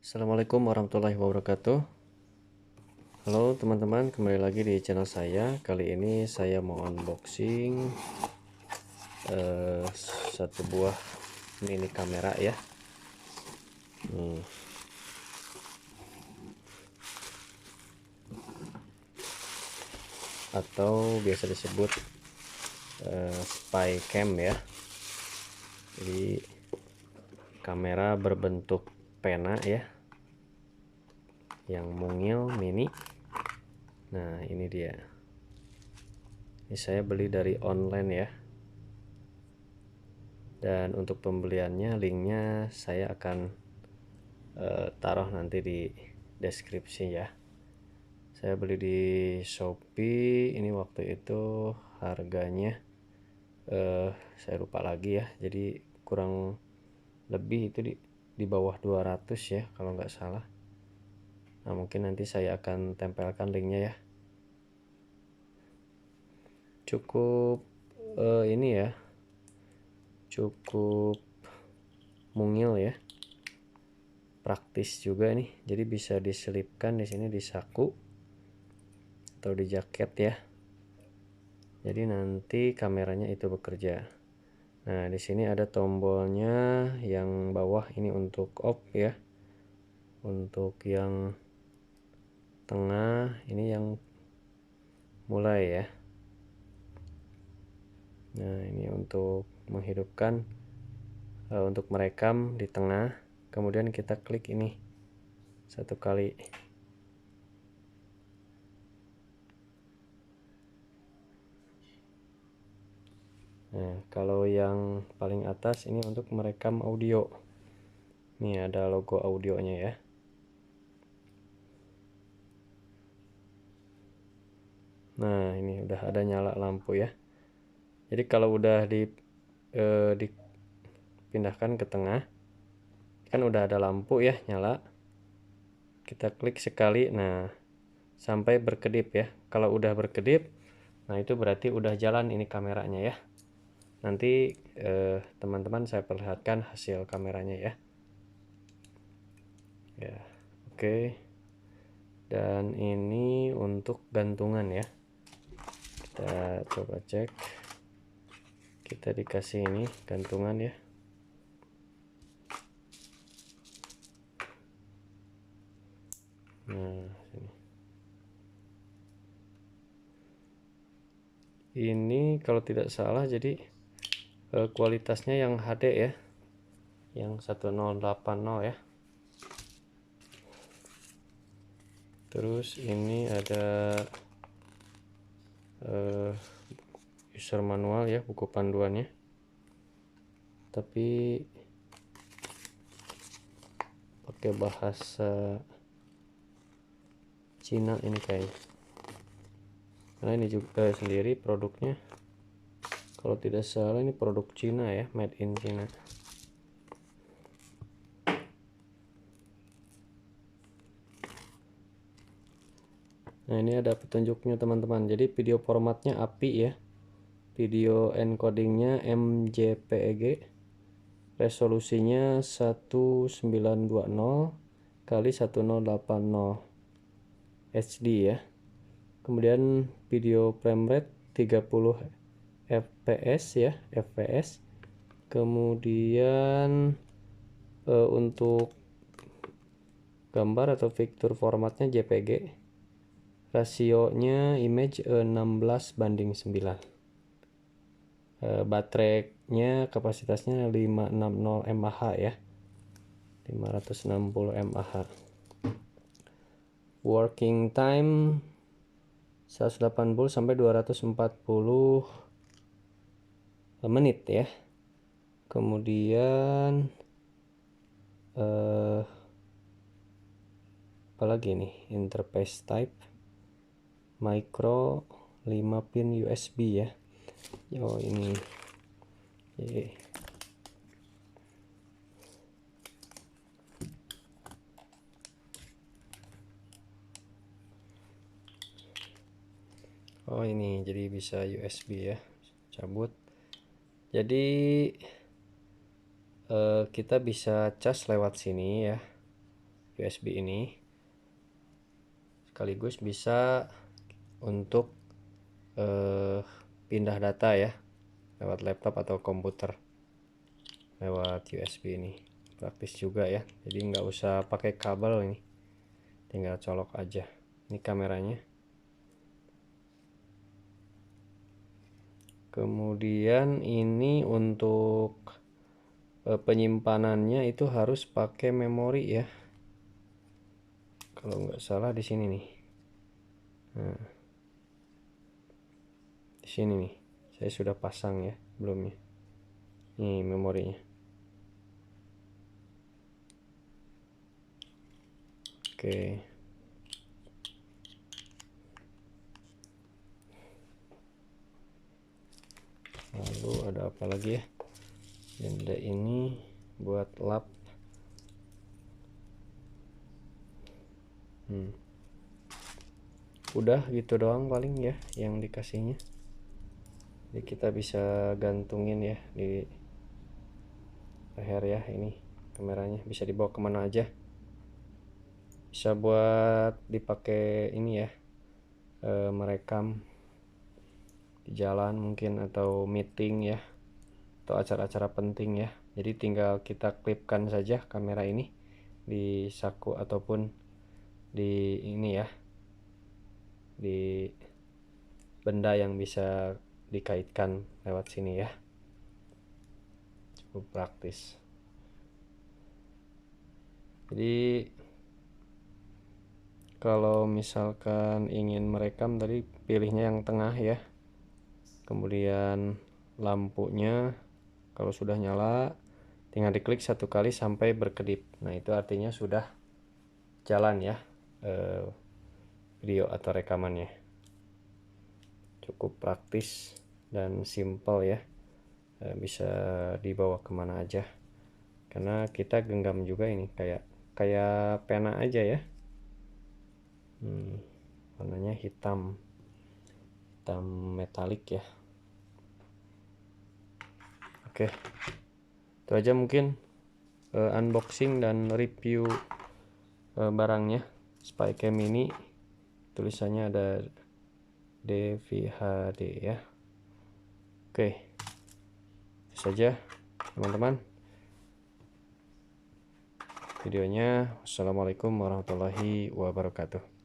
Assalamualaikum warahmatullahi wabarakatuh. Halo teman-teman, kembali lagi di channel saya. Kali ini saya mau unboxing satu buah mini kamera ya. Atau biasa disebut spy cam ya. Jadi kamera berbentuk pena ya, yang mungil mini. Nah ini dia. Ini saya beli dari online ya. Dan untuk pembeliannya linknya saya akan taruh nanti di deskripsi ya. Saya beli di Shopee. Ini waktu itu harganya saya lupa lagi ya, jadi kurang lebih itu di bawah 200 ya kalau nggak salah. Nah mungkin nanti saya akan tempelkan linknya ya. Cukup ini ya, cukup mungil ya, praktis juga nih. Jadi bisa diselipkan di sini di saku atau di jaket ya. Jadi nanti kameranya itu bekerja. Nah di sini ada tombolnya, yang bawah ini untuk off ya, untuk yang tengah ini yang mulai ya. Nah ini untuk menghidupkan, untuk merekam di tengah, kemudian kita klik ini satu kali. Nah kalau yang paling atas ini untuk merekam audio. Nih ada logo audionya ya. Nah ini udah ada nyala lampu ya. Jadi kalau udah dipindahkan ke tengah, kan udah ada lampu ya nyala. Kita klik sekali, nah sampai berkedip ya. Kalau udah berkedip, nah itu berarti udah jalan ini kameranya ya. Nanti teman-teman saya perlihatkan hasil kameranya ya. Ya, oke. Dan ini untuk gantungan ya. Kita coba cek. Kita dikasih ini gantungan ya. Nah, ini kalau tidak salah jadi kualitasnya yang HD ya, yang 1080 ya. Terus ini ada user manual ya, buku panduannya, tapi pakai bahasa Cina ini kayaknya, karena ini juga sendiri produknya, kalau tidak salah ini produk Cina ya, made in China. Nah ini ada petunjuknya teman-teman. Jadi video formatnya API ya, video encodingnya MJPEG, resolusinya 1920 kali 1080 HD ya. Kemudian video frame rate 30 fps ya, fps. Kemudian untuk gambar atau vektor formatnya JPG. Rasionya image 16:9. Baterainya kapasitasnya 560 mAh ya. 560 mAh. Working time 180 sampai 240 menit ya. Kemudian apalagi nih, interface type micro 5 pin USB ya. Oh ini oh ini jadi bisa USB ya, cabut. Jadi kita bisa cas lewat sini ya. USB ini, sekaligus bisa untuk pindah data ya lewat laptop atau komputer lewat USB ini. Praktis juga ya, jadi nggak usah pakai kabel, ini tinggal colok aja. Ini kameranya. Kemudian ini untuk penyimpanannya itu harus pakai memori ya, kalau nggak salah di sini nih. Nah, di sini nih saya sudah pasang ya sebelumnya. Ini memorinya. Oke. Lalu ada apa lagi ya? Benda ini buat lap. Udah gitu doang paling ya yang dikasihnya. Jadi kita bisa gantungin ya di leher ya. Ini kameranya bisa dibawa kemana aja. Bisa buat dipakai ini ya, merekam di jalan mungkin, atau meeting ya, atau acara-acara penting ya. Jadi tinggal kita klipkan saja kamera ini di saku ataupun di ini ya, di benda yang bisa dikaitkan lewat sini ya. Cukup praktis. Jadi kalau misalkan ingin merekam tadi, pilihnya yang tengah ya. Kemudian lampunya kalau sudah nyala tinggal diklik satu kali sampai berkedip. Nah, itu artinya sudah jalan ya video atau rekamannya. Cukup praktis dan simple ya, bisa dibawa kemana aja, karena kita genggam juga ini kayak pena aja ya. Warnanya hitam metalik ya. Oke, itu aja mungkin unboxing dan review barangnya. Spycam ini tulisannya ada DVHD ya. Oke, itu saja teman-teman videonya. Wassalamualaikum warahmatullahi wabarakatuh.